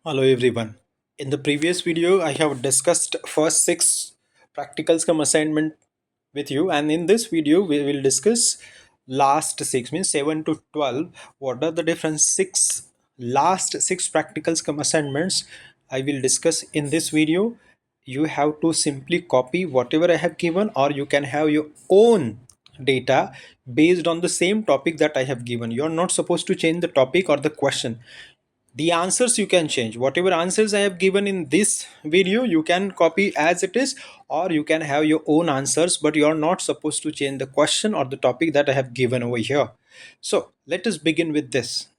Hello everyone. In the previous video, I have discussed first six practicals come assignment with you, and in this video, we will discuss last six means 7 to 12. What are the different last six practicals come assignments? I will discuss in this video. You have to simply copy whatever I have given, or you can have your own data based on the same topic that I have given. You are not supposed to change the topic or the question. The answers you can change. Whatever answers I have given in this video, you can copy as it is, or you can have your own answers, but you are not supposed to change the question or the topic that I have given over here. So let us begin with this.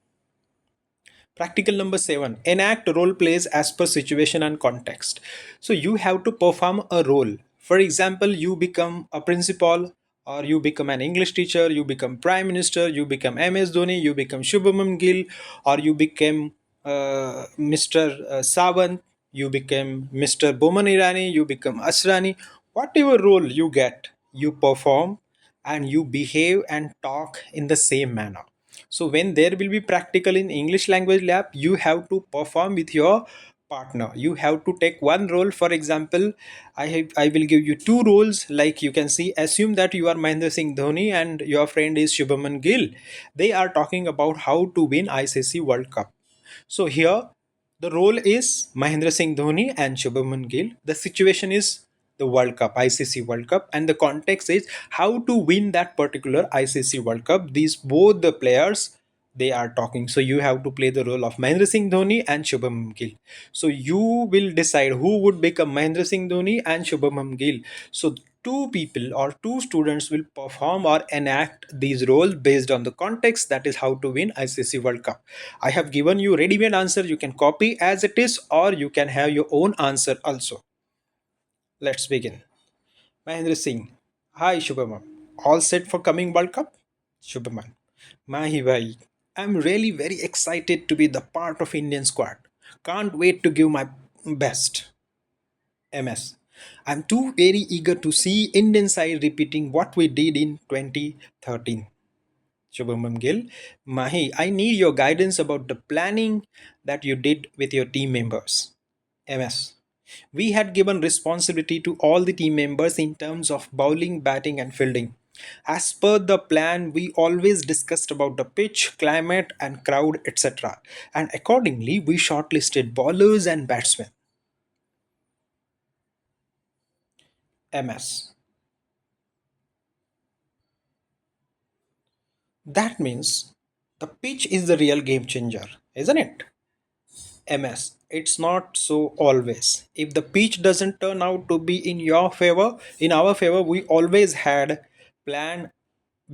Practical number 7, enact role plays as per situation and context. So you have to perform a role. For example, you become a principal, or you become an English teacher, you become prime minister, you become MS Dhoni, you become Shubhamam Gill, or you become Mr. Sawant, you become Mr. Boman Irani, you become Asrani. Whatever role you get, you perform and you behave and talk in the same manner. So when there will be practical in English language lab, you have to perform with your partner. You have to take one role. For example, I will give you two roles. Like you can see, assume that you are Mahendra Singh Dhoni and your friend is Shubhaman Gill. They are talking about how to win ICC World Cup. So here the role is Mahendra Singh Dhoni and Shubhaman Gill. The situation is the World Cup, ICC World Cup, and the context is how to win that particular ICC World Cup. These both the players they are talking. So you have to play the role of Mahendra Singh Dhoni and Shubham Gill. So you will decide who would become Mahendra Singh Dhoni and Shubham Gill. So two people or two students will perform or enact these roles based on the context, that is how to win ICC World Cup. I have given you ready-made answer. You can copy as it is, or you can have your own answer also. Let's begin. Mahendra Singh. Hi Shubhaman. All set for coming World Cup? Shubhaman. Mahi bhai. I'm really very excited to be the part of Indian squad. Can't wait to give my best. MS. I'm too very eager to see Indian side repeating what we did in 2013. Shubhamam Gill. Mahi, I need your guidance about the planning that you did with your team members. MS. We had given responsibility to all the team members in terms of bowling, batting, and fielding. As per the plan, we always discussed about the pitch, climate, and crowd, etc. And accordingly, we shortlisted bowlers and batsmen. MS. That means the pitch is the real game changer, isn't it? MS. It's not so always. If the pitch doesn't turn out to be in your favor, in our favor, we always had plan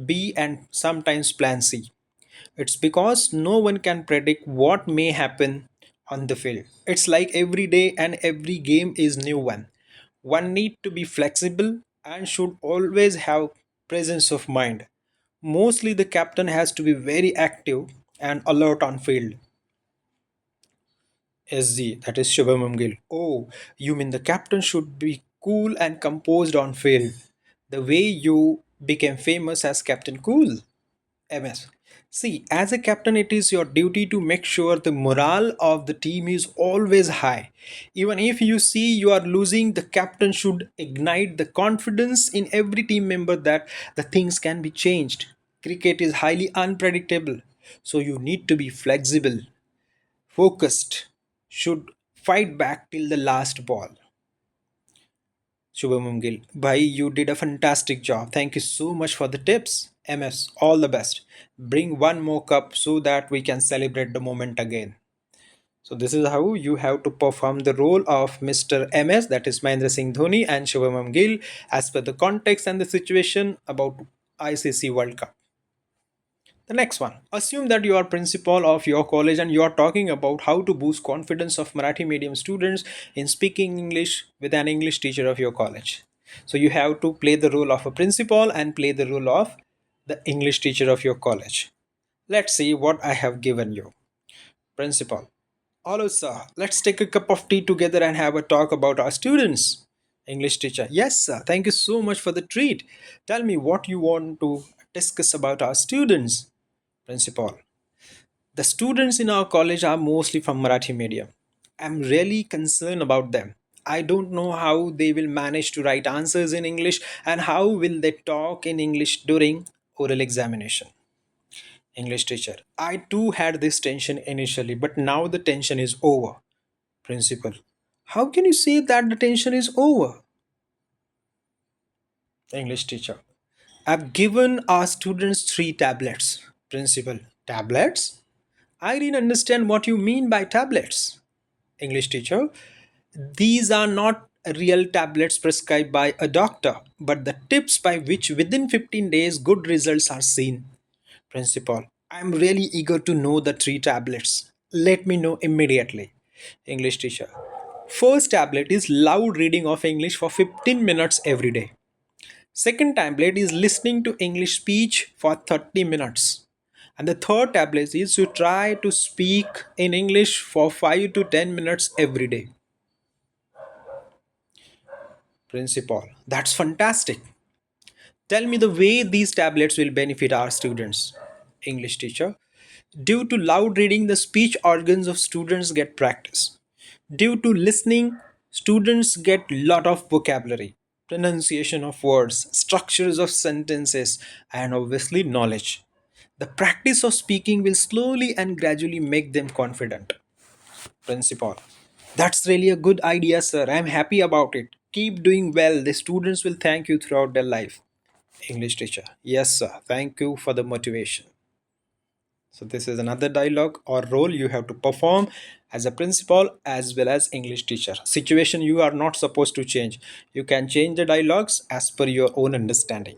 B and sometimes plan C. It's because no one can predict what may happen on the field. It's like every day and every game is new one. One need to be flexible and should always have presence of mind. Mostly the captain has to be very active and alert on field. SG, that is Shubhamam Gill. Oh, you mean the captain should be cool and composed on field. The way you became famous as Captain Cool. MS. See, as a captain, it is your duty to make sure the morale of the team is always high. Even if you see you are losing, the captain should ignite the confidence in every team member that the things can be changed. Cricket is highly unpredictable, so you need to be flexible, focused, should fight back till the last ball. Shubhamam Gill, bhai, you did a fantastic job. Thank you so much for the tips. MS, all the best. Bring one more cup so that we can celebrate the moment again. So this is how you have to perform the role of Mr. MS, that is Mahendra Singh Dhoni and Shubhamam Gill, as per the context and the situation about ICC World Cup. The next one. Assume that you are principal of your college and you are talking about how to boost confidence of Marathi medium students in speaking English with an English teacher of your college. So you have to play the role of a principal and play the role of the English teacher of your college. Let's see what I have given you. Principal. Hello sir, let's take a cup of tea together and have a talk about our students. English teacher. Yes sir, thank you so much for the treat. Tell me what you want to discuss about our students. Principal. The students in our college are mostly from Marathi medium. I'm really concerned about them. I don't know how they will manage to write answers in English and how will they talk in English during oral examination. English teacher. I too had this tension initially, but now the tension is over. Principal. How can you say that the tension is over? English teacher. I've given our students 3 tablets. Principal. Tablets? I didn't understand what you mean by tablets. English teacher. These are not real tablets prescribed by a doctor, but the tips by which within 15 days good results are seen. Principal, I'm really eager to know the 3 tablets. Let me know immediately. English teacher. First tablet is loud reading of English for 15 minutes every day. Second tablet is listening to English speech for 30 minutes. And the third tablet is to try to speak in English for 5 to 10 minutes every day. Principal, that's fantastic. Tell me the way these tablets will benefit our students. English teacher. Due to loud reading, the speech organs of students get practice. Due to listening, students get lot of vocabulary, pronunciation of words, structures of sentences, and obviously knowledge. The practice of speaking will slowly and gradually make them confident. Principal. That's really a good idea, sir. I'm happy about it. Keep doing well. The students will thank you throughout their life. English teacher. Yes, sir. Thank you for the motivation. So this is another dialogue or role you have to perform as a principal as well as English teacher. Situation you are not supposed to change. You can change the dialogues as per your own understanding.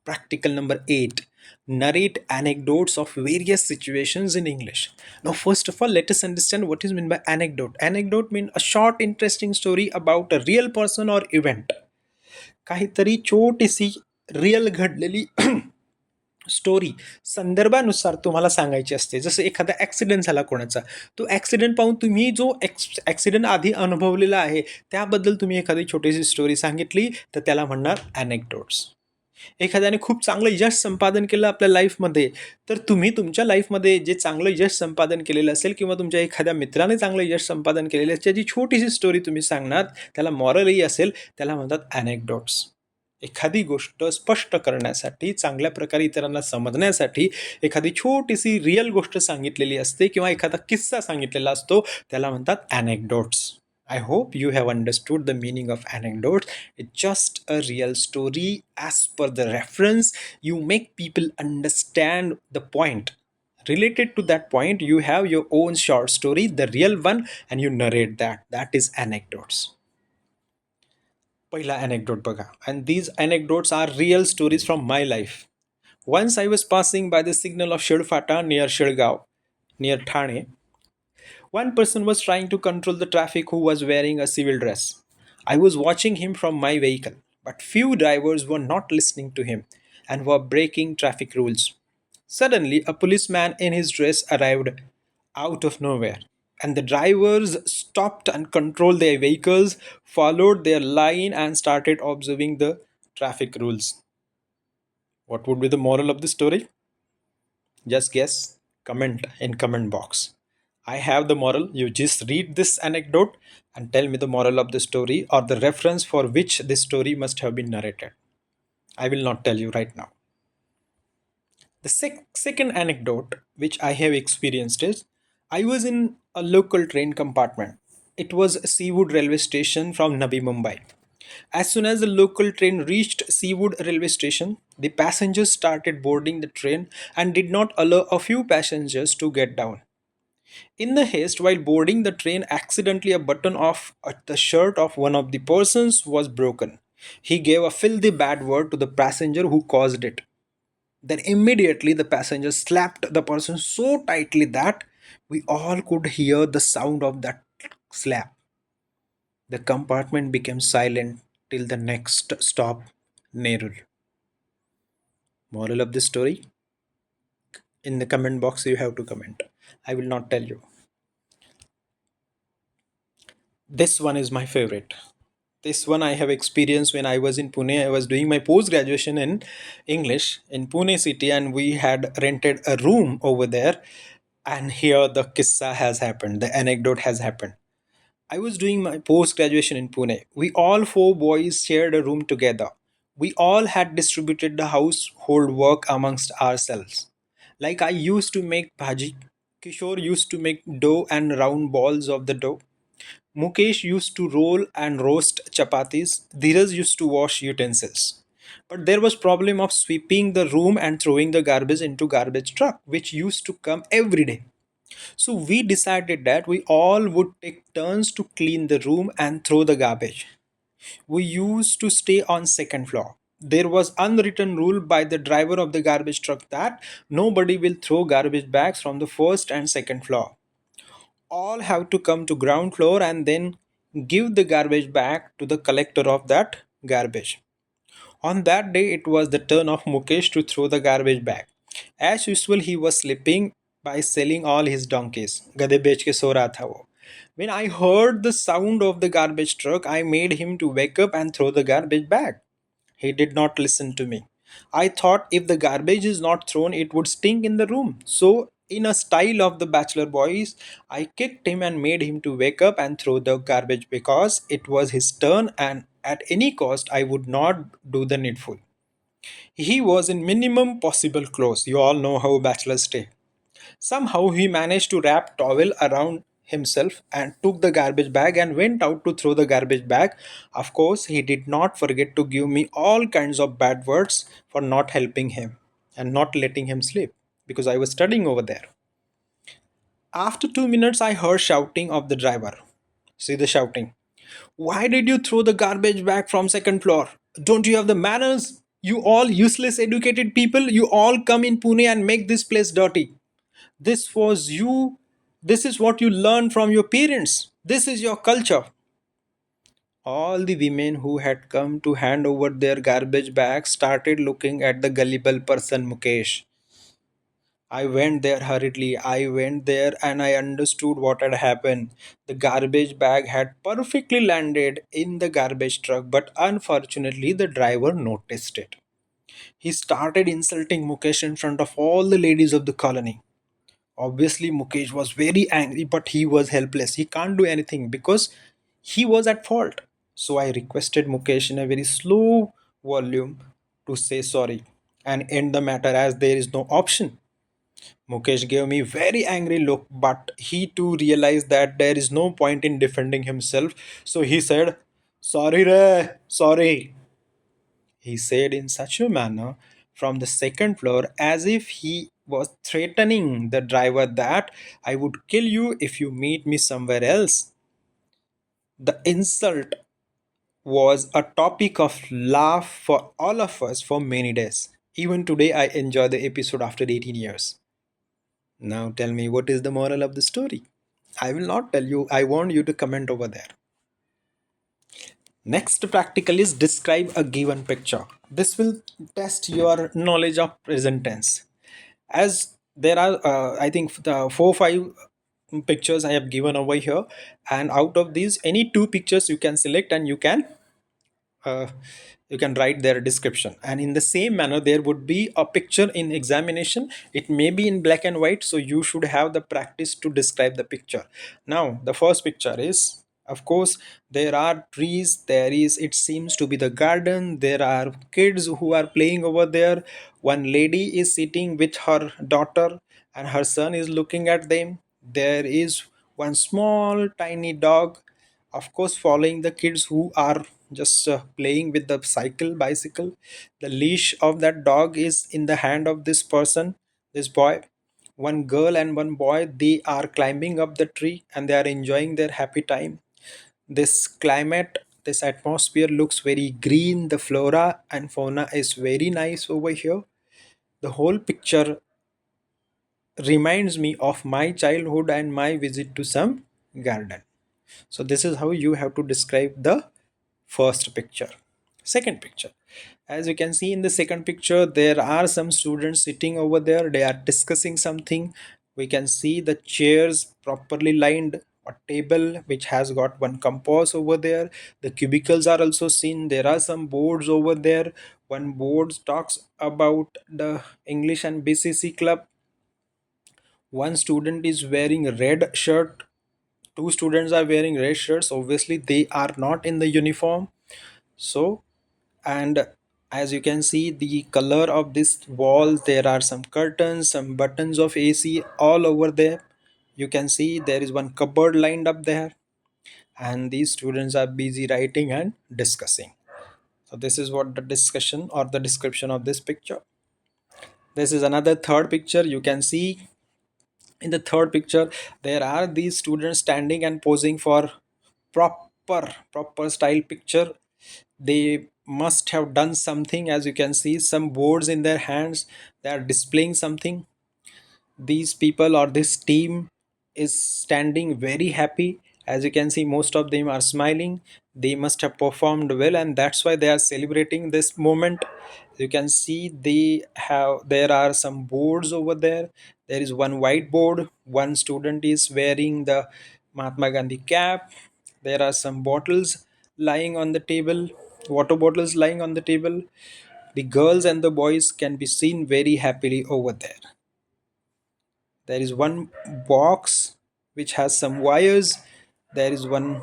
Practical number 8. Narrate anecdotes of various situations in English. Now, first of all, let us understand what is meant by anecdote. Anecdote means a short, interesting story about a real person or event. काहीतरी छोटीशी real घडलेली story संदर्भानुसार तुम्हाला सांगायची असते. जसं एखादा accident झाला कोणाचा, तो ॲक्सिडेंट पाहून तुम्ही जो ॲक्सिडेंट आधी अनुभवलेला आहे त्याबद्दल तुम्ही एखादी छोटीशी स्टोरी सांगितली तर त्याला म्हणणार ॲनेक्डोट्स. एखाद्याने खूप चांगलं यश संपादन केलं आपल्या लाईफमध्ये, तर तुम्ही तुमच्या लाईफमध्ये जे चांगलं यश संपादन केलेलं असेल किंवा तुमच्या एखाद्या मित्राने चांगलं यश संपादन केलेलं असेल त्याची छोटीशी स्टोरी तुम्ही सांगणार, त्याला मॉरलही असेल, त्याला म्हणतात ॲनेक्डोट्स. एखादी गोष्ट स्पष्ट करण्यासाठी, चांगल्या प्रकारे इतरांना समजण्यासाठी एखादी छोटीशी रिअल गोष्ट सांगितलेली असते किंवा एखादा किस्सा सांगितलेला असतो, त्याला म्हणतात ॲनेक्डोट्स. I hope you have understood the meaning of anecdotes. It's just a real story as per the reference. You make people understand the point. Related to that point, you have your own short story, the real one, and you narrate that. That is anecdotes. पहिला anecdote बघा. And these anecdotes are real stories from my life. Once I was passing by the signal of Shirfata near Shirgaon, near Thane. One person was trying to control the traffic who was wearing a civil dress. I was watching him from my vehicle, but few drivers were not listening to him and were breaking traffic rules. Suddenly, a policeman in his dress arrived out of nowhere, and the drivers stopped and controlled their vehicles, followed their line, and started observing the traffic rules. What would be the moral of the story? Just guess, comment in comment box. I have the moral. You just read this anecdote and tell me the moral of the story or the reference for which this story must have been narrated. I will not tell you right now. The second anecdote which I have experienced is I was in a local train compartment. It was Seawood railway station from Navi Mumbai. As soon as the local train reached Seawood railway station, the passengers started boarding the train and did not allow a few passengers to get down. In the haste, while boarding the train, accidentally a button of the shirt of one of the persons was broken. He gave a filthy bad word to the passenger who caused it. Then immediately the passenger slapped the person so tightly that we all could hear the sound of that slap. The compartment became silent till the next stop, Nerul. Moral of the story? In the comment box, you have to comment. I will not tell you. This one is my favorite. This one I have experienced when I was in Pune. I was doing my post graduation in English in Pune city, and we had rented a room over there. And here the kissa has happened, the anecdote has happened. I was doing my post graduation in Pune. We all four boys shared a room together. We all had distributed the household work amongst ourselves. Like I used to make bhaji, Kishore used to make dough and round balls of the dough. Mukesh used to roll and roast chapatis. Dheeraj used to wash utensils. But there was problem of sweeping the room and throwing the garbage into garbage truck, which used to come every day. So we decided that we all would take turns to clean the room and throw the garbage. We used to stay on second floor. There was unwritten rule by the driver of the garbage truck that nobody will throw garbage bags from the first and second floor. All have to come to ground floor and then give the garbage back to the collector of that garbage. On that day, it was the turn of Mukesh to throw the garbage bag. As usual, he was sleeping by selling all his donkeys. गधे बेच के सो रहा था वो. When I heard the sound of the garbage truck, I made him to wake up and throw the garbage bag. He did not listen to me. I thought if the garbage is not thrown, it would stink in the room. So, in a style of the bachelor boys, I kicked him and made him to wake up and throw the garbage because it was his turn and at any cost I would not do the needful. He was in minimum possible clothes. You all know how bachelors stay. Somehow he managed to wrap towel around himself and took the garbage bag and went out to throw the garbage bag. Of course, he did not forget to give me all kinds of bad words for not helping him and not letting him sleep because I was studying over there. After 2 minutes, I heard shouting of the driver. See the shouting. Why did you throw the garbage bag from second floor? Don't you have the manners? You all useless educated people, you all come in Pune and make this place dirty. This was you. This is what you learned from your parents. This is your culture. All the women who had come to hand over their garbage bags started looking at the gullible person Mukesh. I went there hurriedly. I went there and I understood what had happened. The garbage bag had perfectly landed in the garbage truck, but unfortunately, the driver noticed it. He started insulting Mukesh in front of all the ladies of the colony. Obviously, Mukesh was very angry, but he was helpless. He can't do anything because he was at fault. So I requested Mukesh in a very slow volume to say sorry and end the matter as there is no option. Mukesh gave me very angry look, but he too realized that there is no point in defending himself. So he said, "Sorry, re, sorry." He said in such a manner from the second floor as if he was threatening the driver that I would kill you if you meet me somewhere else. The insult was a topic of laugh for all of us for many days. Even today, I enjoy the episode after 18 years. Now, tell me what is the moral of the story? I will not tell you, I want you to comment over there. Next practical is describe a given picture. This will test your knowledge of present tense. As there are, I think, the 4 5 pictures I have given over here, and out of these, any two pictures you can select and uh, you can write their description. And in the same manner, there would be a picture in examination. It may be in black and white, so you should have the practice to describe the picture. Now the first picture is, of course, there are trees, there is, it seems to be the garden, there are kids who are playing over there. One lady is sitting with her daughter and her son is looking at them. There is one small tiny dog, of course, following the kids who are just playing with the bicycle. The leash of that dog is in the hand of this person, this boy. One girl and one boy, they are climbing up the tree and they are enjoying their happy time. This climate, this atmosphere looks very green. The flora and fauna is very nice over here. The whole picture reminds me of my childhood and my visit to some garden. So this is how you have to describe the first picture. Second picture, as you can see in the second picture, there are some students sitting over there, they are discussing something. We can see the chairs properly lined, a table which has got one compass over there. The cubicles are also seen, there are some boards over there. One board talks about the English and BCC club. One student is wearing a red shirt, two students are wearing red shirts, obviously they are not in the uniform. So, and as you can see the color of this wall, there are some curtains, some buttons of AC all over there. You can see there is one cupboard lined up there, and these students are busy writing and discussing. So this is what the discussion or the description of this picture. This is another third picture. You can see in the third picture there are these students standing and posing for proper style picture. They must have done something. As you can see, some boards in their hands, they are displaying something. These people or this team is standing very happy. As you can see, most of them are smiling. They must have performed well, and that's why they are celebrating this moment. You can see there are some boards over there. There is one whiteboard. One student is wearing the Mahatma Gandhi cap. There are some bottles lying on the table, water bottles lying on the table. The girls and the boys can be seen very happily over there. There is one box which has some wires. There is one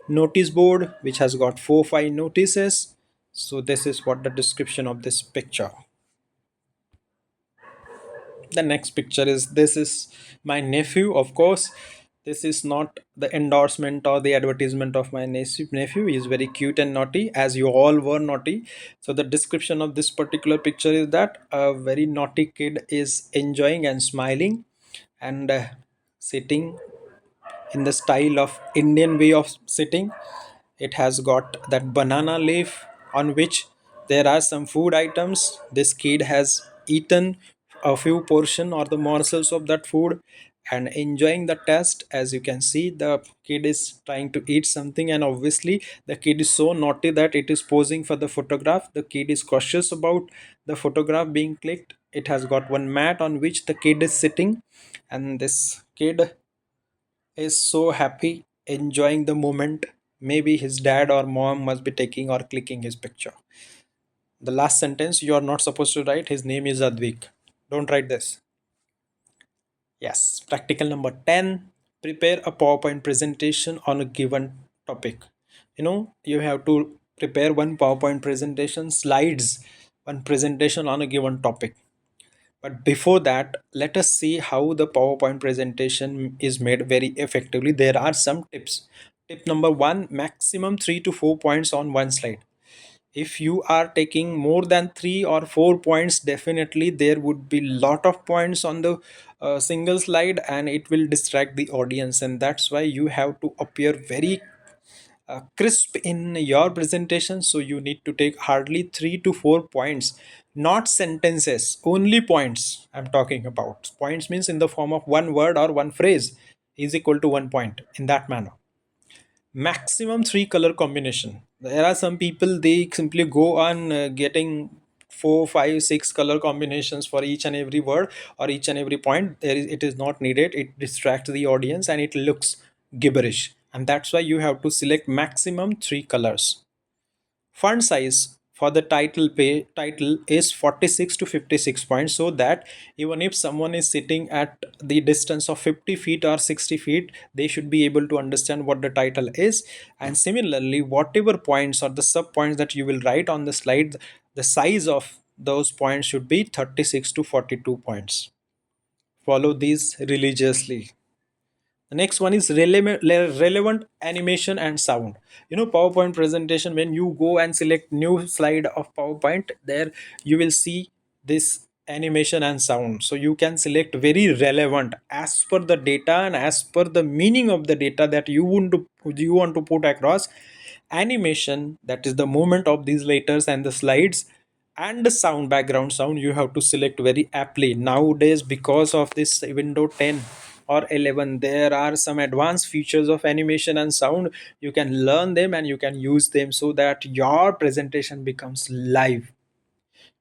notice board which has got 4 5 notices. So this is what the description of this picture. The next picture is, this is my nephew. Of course, this is not the endorsement or the advertisement of my nephew. He is very cute and naughty, as you all were naughty. So the description of this particular picture is that a very naughty kid is enjoying and smiling and sitting in the style of Indian way of sitting. It has got that banana leaf on which there are some food items. This kid has eaten a few portion or the morsels of that food and enjoying the taste. As you can see, the kid is trying to eat something, and obviously the kid is so naughty that it is posing for the photograph. The kid is cautious about the photograph being clicked. It has got one mat on which the kid is sitting, and this kid is so happy, enjoying the moment. Maybe his dad or mom must be taking or clicking his picture. The last sentence you are not supposed to write, his name is Advik. Don't write this. Yes, practical number 10. Prepare a PowerPoint presentation on a given topic. You have to prepare one PowerPoint presentation, slides, one presentation on a given topic. But before that, let us see how the PowerPoint presentation is made very effectively. There are some tips. Tip number one, maximum 3 to 4 points on one slide. If you are taking more than 3 or 4 points, definitely there would be lot of points on the single slide, and it will distract the audience. And that's why you have to appear very crisp in your presentation. So you need to take hardly 3 to 4 points, not sentences, only points. I'm talking about points means in the form of one word or one phrase is equal to 1 point, in that manner. Maximum three color combination. There are some people, they simply go on getting 4 5 6 color combinations for each and every word or each and every point. It is not needed. It distracts the audience and it looks gibberish, and that's why you have to select maximum three colors. Font size for the title is 46 to 56 points, so that even if someone is sitting at the distance of 50 feet or 60 feet, they should be able to understand what the title is. And similarly, whatever points or the sub points that you will write on the slide, the size of those points should be 36 to 42 points. Follow these religiously. The next one is relevant animation and sound. PowerPoint presentation, when you go and select new slide of PowerPoint, there you will see this animation and sound. So you can select very relevant as per the data and as per the meaning of the data that you want to put across. Animation, that is the movement of these letters and the slides, and the sound, background sound, you have to select very aptly. Nowadays, because of this window 10 or 11, there are some advanced features of animation and sound. You can learn them and you can use them so that your presentation becomes live.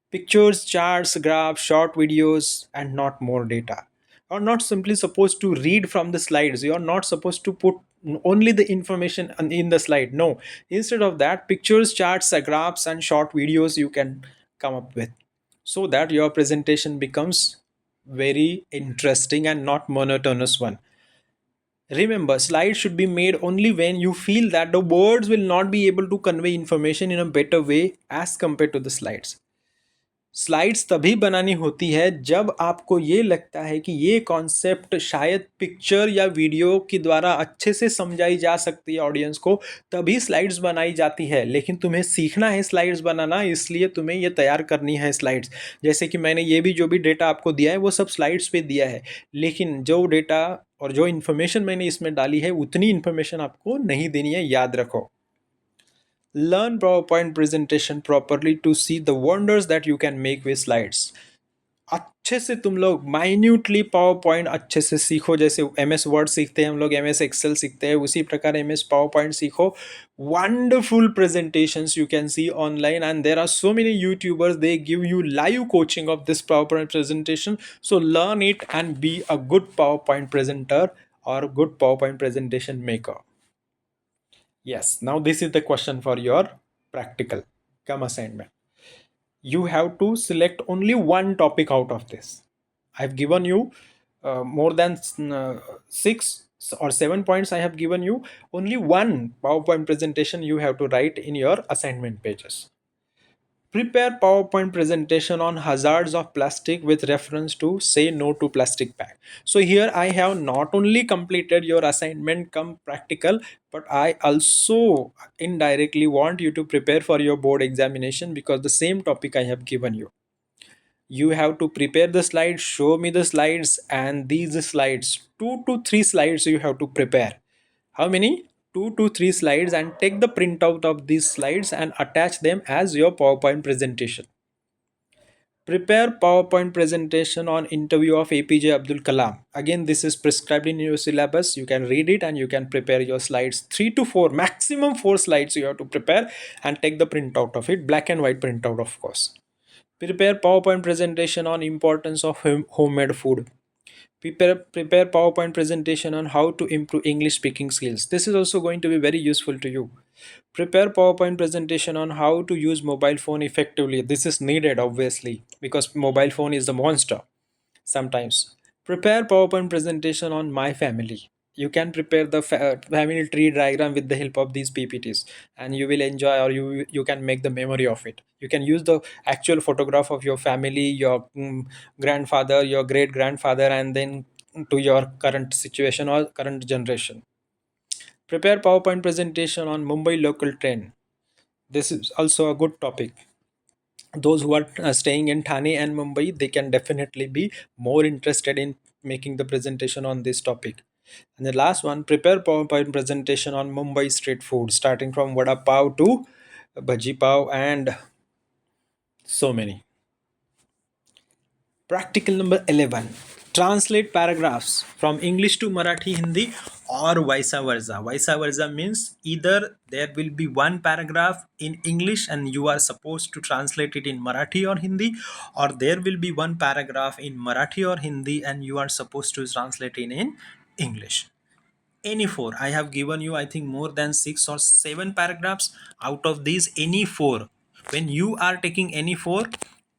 Pictures, charts, graphs, short videos, and not more data. You're not simply supposed to read from the slides. You're not supposed to put only the information in the slide. No. Instead of that, pictures, charts, graphs, and short videos you can come up with, so that your presentation becomes very interesting and not monotonous one. Remember, slides should be made only when you feel that the words will not be able to convey information in a better way as compared to the slides. Slides तभी बनानी होती है जब आपको ये लगता है कि ये कॉन्सेप्ट शायद पिक्चर या वीडियो के द्वारा अच्छे से समझाई जा सकती है ऑडियंस को, तभी स्लाइड्स बनाई जाती है। लेकिन तुम्हें सीखना है स्लाइड्स बनाना, इसलिए तुम्हें ये तैयार करनी है स्लाइड्स। जैसे कि मैंने ये भी जो भी डेटा आपको दिया है वो सब स्लाइड्स पे दिया है, लेकिन जो डेटा और जो इन्फॉर्मेशन मैंने इसमें डाली है उतनी इन्फॉर्मेशन आपको नहीं देनी है, याद रखो। Learn PowerPoint presentation properly to see the wonders that you can make with slides. अच्छे से तुम लोग माइन्यूटली पावर पॉइंट अच्छे से सीखो, जैसे एम एस वर्ड सीखते हैं हम लोग, एम एस एक्सेल सीखते हैं, उसी प्रकार एम एस पावर पॉइंट सीखो। Wonderful presentations you can see online, and there are so many YouTubers, they give you live coaching of this PowerPoint presentation. So learn it and be a good PowerPoint presenter or good PowerPoint presentation maker. Yes, now this is the question for your practical come assignment. You have to select only one topic out of this. I've given you more than 6 or 7 points. I have given you only one PowerPoint presentation you have to write in your assignment pages. Prepare PowerPoint presentation on hazards of plastic with reference to say no to plastic bag. So here I have not only completed your assignment come practical, but I also indirectly want you to prepare for your board examination, because the same topic I have given you. You have to prepare the slides, show me the slides, and these slides, 2 to 3 slides you have to prepare. How many? 2 to 3 slides, and take the printout of these slides and attach them as your PowerPoint presentation. Prepare PowerPoint presentation on interview of APJ Abdul Kalam. Again, this is prescribed in your syllabus. You can read it and you can prepare your slides. 3 to 4, maximum 4 slides you have to prepare, and take the printout of it, black and white printout, of course. Prepare PowerPoint presentation on importance of homemade food. Prepare PowerPoint presentation on how to improve English speaking skills. This is also going to be very useful to you. Prepare PowerPoint presentation on how to use mobile phone effectively. This is needed obviously, because mobile phone is the monster sometimes. Prepare PowerPoint presentation on my family. You can prepare the family tree diagram with the help of these PPTs, and you will enjoy, or you can make the memory of it. You can use the actual photograph of your family, your grandfather, your great grandfather, and then to your current situation or current generation. Prepare PowerPoint presentation on Mumbai local train. This is also a good topic. Those who are staying in Thane and Mumbai, they can definitely be more interested in making the presentation on this topic. And the last one, prepare PowerPoint presentation on Mumbai street food, starting from vada pav to bhaji pav and so many. Practical number 11. Translate paragraphs from English to Marathi, Hindi, or vice versa. Vice versa means either there will be one paragraph in English and you are supposed to translate it in Marathi or Hindi, or there will be one paragraph in Marathi or Hindi and you are supposed to translate it in English. Any four. I have given you, I think, more than 6 or 7 paragraphs. Out of these, any four. When you are taking any four,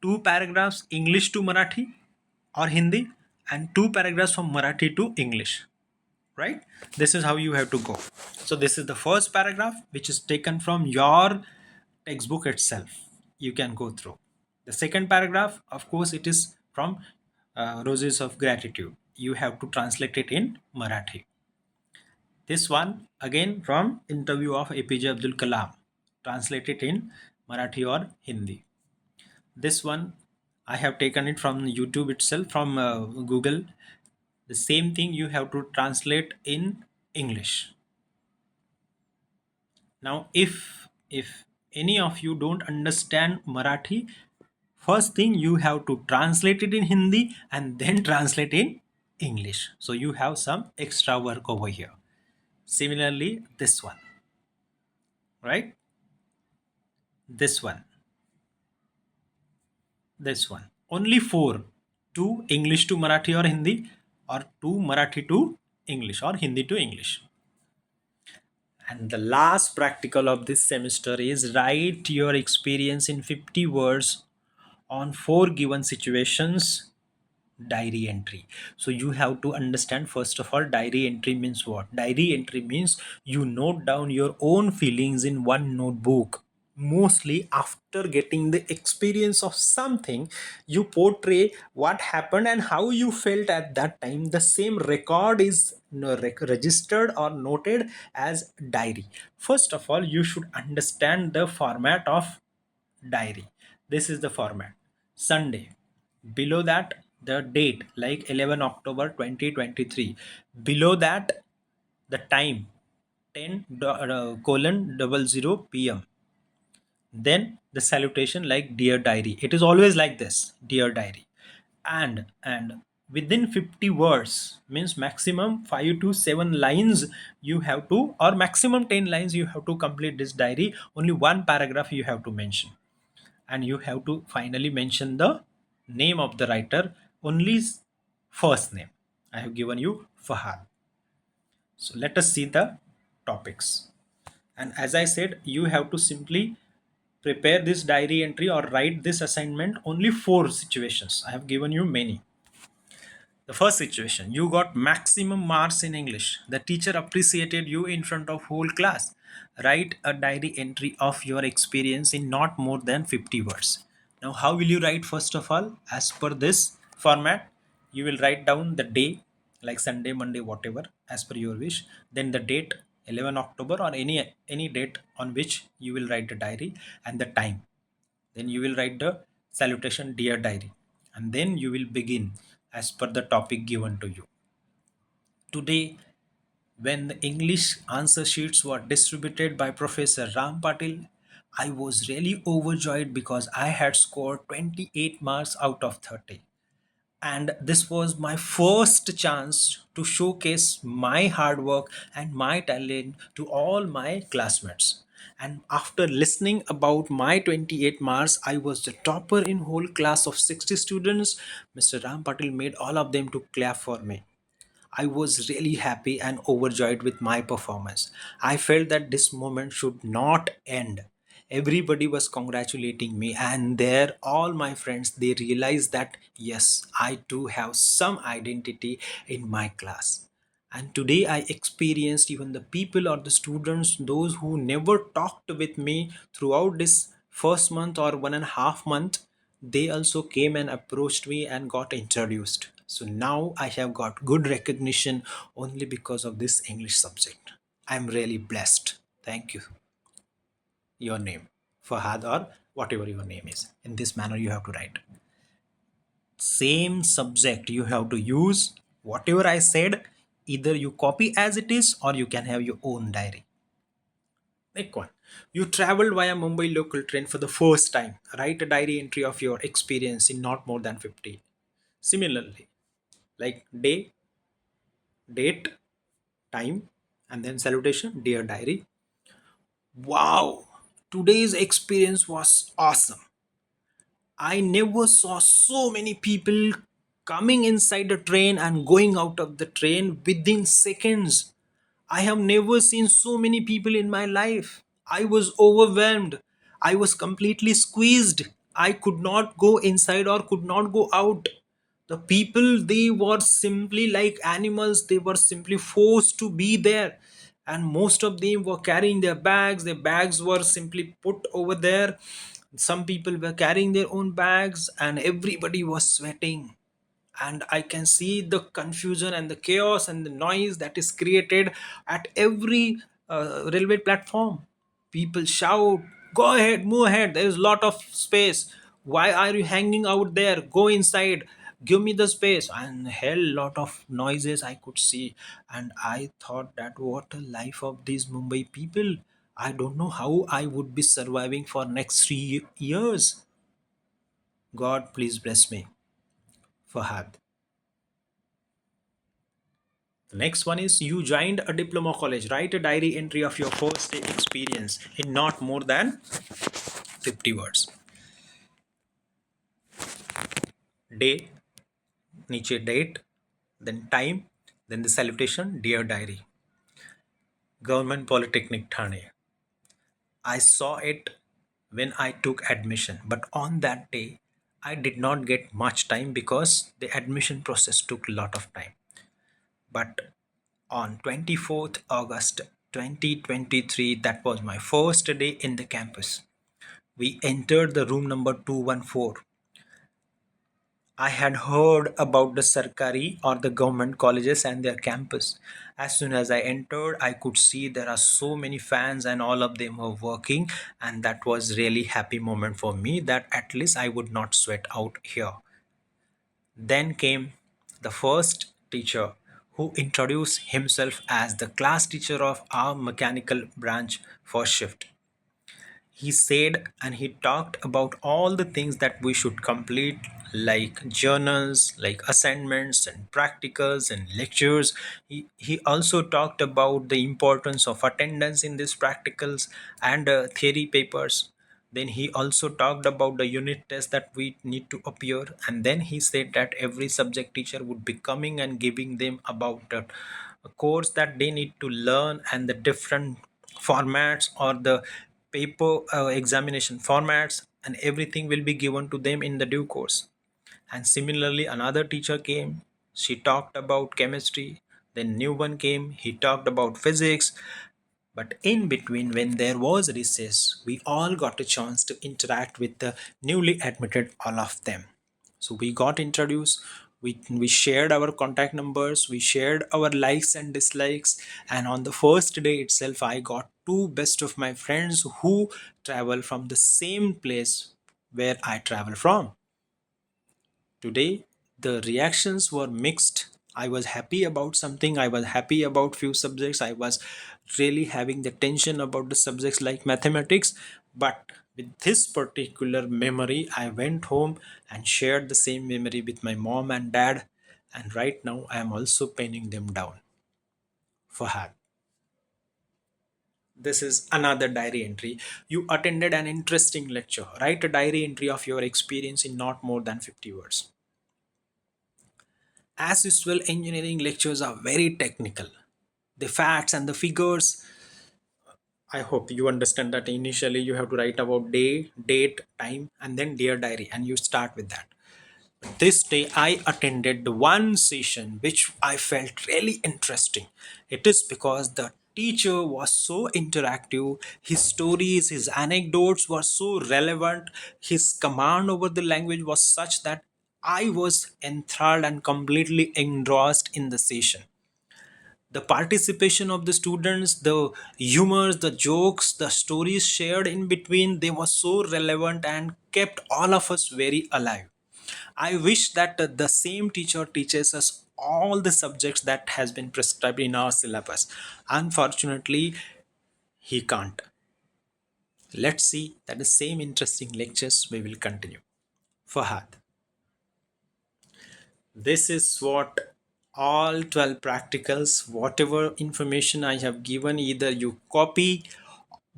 2 paragraphs English to Marathi or Hindi, and 2 paragraphs from Marathi to English. Right? This is how you have to go. So this is the first paragraph, which is taken from your textbook itself. You can go through. The second paragraph, of course, it is from Roses of Gratitude. You have to translate it in Marathi. This one again from interview of APJ Abdul Kalam, translated in Marathi or Hindi. This one I have taken it from YouTube itself, from Google. The same thing you have to translate in English. Now, if any of you don't understand Marathi, first thing you have to translate it in Hindi and then translate in English. So you have some extra work over here. Similarly, this one, right? This one, this one. Only four. Two English to Marathi or Hindi, or two Marathi to English or Hindi to English. And the last practical of this semester is write your experience in 50 words on 4 given situations diary entry. So you have to understand, first of all, diary entry means what. Diary entry means you note down your own feelings in one notebook. Mostly after getting the experience of something, you portray what happened and how you felt at that time. The same record is registered or noted as diary. First of all, you should understand the format of diary. This is the format. Sunday. Below that, the date, like 11 October 2023. Below that, the time, 10 colon 00 p.m. Then the salutation, like dear diary. It is always like this, dear diary. And within 50 words, means maximum 5 to 7 lines you have to, or maximum 10 lines you have to complete this diary. Only one paragraph you have to mention, and you have to finally mention the name of the writer, only first name. I have given you Fahad. So let us see the topics. And as I said, you have to simply prepare this diary entry or write this assignment only four situations. I have given you many. The first situation, you got maximum marks in English. The teacher appreciated you in front of whole class. Write a diary entry of your experience in not more than 50 words. Now, how will you write? First of all, as per this format, you will write down the day, like Sunday, Monday, whatever, as per your wish. Then the date, 11 October, or any date on which you will write the diary, and the time. Then you will write the salutation, dear diary, and then you will begin as per the topic given to you. Today, when the English answer sheets were distributed by Professor Ram Patil, I was really overjoyed because I had scored 28 marks out of 30. And this was my first chance to showcase my hard work and my talent to all my classmates. And after listening about my 28 marks, I was the topper in whole class of 60 students. Mr. Ram Patil made all of them to clap for me. I was really happy and overjoyed with my performance. I felt that this moment should not end. Everybody was congratulating me, and there, all my friends, they realized that yes, I too have some identity in my class. And today I experienced even the people or the students, those who never talked with me throughout this first month or 1.5 month, they also came and approached me and got introduced. So now I have got good recognition only because of this English subject. I'm really blessed. Thank you. Your name, Fahad, or whatever your name is. In this manner, you have to write. Same subject you have to use. Whatever I said, either you copy as it is or you can have your own diary. Next one. You traveled via Mumbai local train for the first time. Write a diary entry of your experience in not more than 50. Similarly, like day, date, time, and then salutation, dear diary. Wow, today's experience was awesome. I never saw so many people coming inside the train and going out of the train within seconds. I have never seen so many people in my life. I was overwhelmed. I was completely squeezed. I could not go inside or could not go out. The people, they were simply like animals. They were simply forced to be there. And most of them were carrying their bags. Their bags were simply put over there. Some people were carrying their own bags, and everybody was sweating. And I can see the confusion and the chaos and the noise that is created at every railway platform. People shout, go ahead, move ahead, there is a lot of space. Why are you hanging out there? Go inside, give me the space. And hell lot of noises I could see. And I thought that what a life of these Mumbai people. I don't know how I would be surviving for next 3 years. God please bless me. Fahad. The next one is you joined a diploma college. Write a diary entry of your first day experience in not more than 50 words. Day, niche date, then time, then the salutation, dear diary. Government Polytechnic Thane. I saw it when I took admission, but on that day, I did not get much time because the admission process took a lot of time. But on 24th August 2023, that was my first day in the campus. We entered the room number 214. I had heard about the Sarkari or the government colleges and their campus. As soon as I entered, I could see there are so many fans and all of them were working, and that was really happy moment for me that at least I would not sweat out here. Then came the first teacher who introduced himself as the class teacher of our mechanical branch first shift. He said and he talked about all the things that we should complete, like journals, like assignments and practicals and lectures. He also talked about the importance of attendance in these practicals and theory papers. Then he also talked about the unit test that we need to appear, and then he said that every subject teacher would be coming and giving them about a course that they need to learn and the different formats or the paper examination formats, and everything will be given to them in the due course. And similarly, another teacher came. She talked about chemistry. Then new one came. He talked about physics. But in between, when there was recess, we all got a chance to interact with the newly admitted, all of them. So we got introduced. We shared our contact numbers, we shared our likes and dislikes, and on the first day itself, I got two best of my friends who travel from the same place where I travel from. Today, the reactions were mixed. I was happy about something, I was happy about few subjects, I was really having the tension about the subjects like mathematics. But with this particular memory, I went home and shared the same memory with my mom and dad, and right now I am also penning them down. Fahad, this is another diary entry. You attended an interesting lecture. Write a diary entry of your experience in not more than 50 words. As usual, engineering lectures are very technical. The facts and the figures, I hope you understand that initially you have to write about day, date, time, and then dear diary, and you start with that. This day I attended the one session which I felt really interesting. It is because the teacher was so interactive, his stories, his anecdotes were so relevant, his command over the language was such that I was enthralled and completely engrossed in the session. The participation of the students, the humors, the jokes, the stories shared in between, they were so relevant and kept all of us very alive. I wish that the same teacher teaches us all the subjects that has been prescribed in our syllabus. Unfortunately, he can't. Let's see that the same interesting lectures we will continue. Fahad, this is what all 12 practicals, whatever information I have given, either you copy.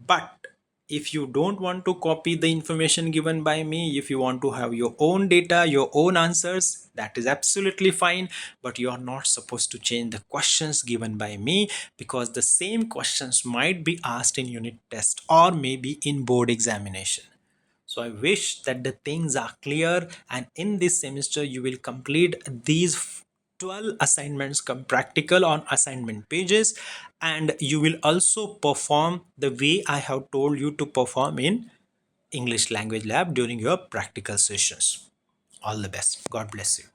But if you don't want to copy the information given by me, if you want to have your own data, your own answers, that is absolutely fine. But you are not supposed to change the questions given by me, because the same questions might be asked in unit test or maybe in board examination. So I wish that the things are clear, and in this semester you will complete these 12 assignments come practical on assignment pages, and you will also perform the way I have told you to perform in English language lab during your practical sessions. All the best. God bless you.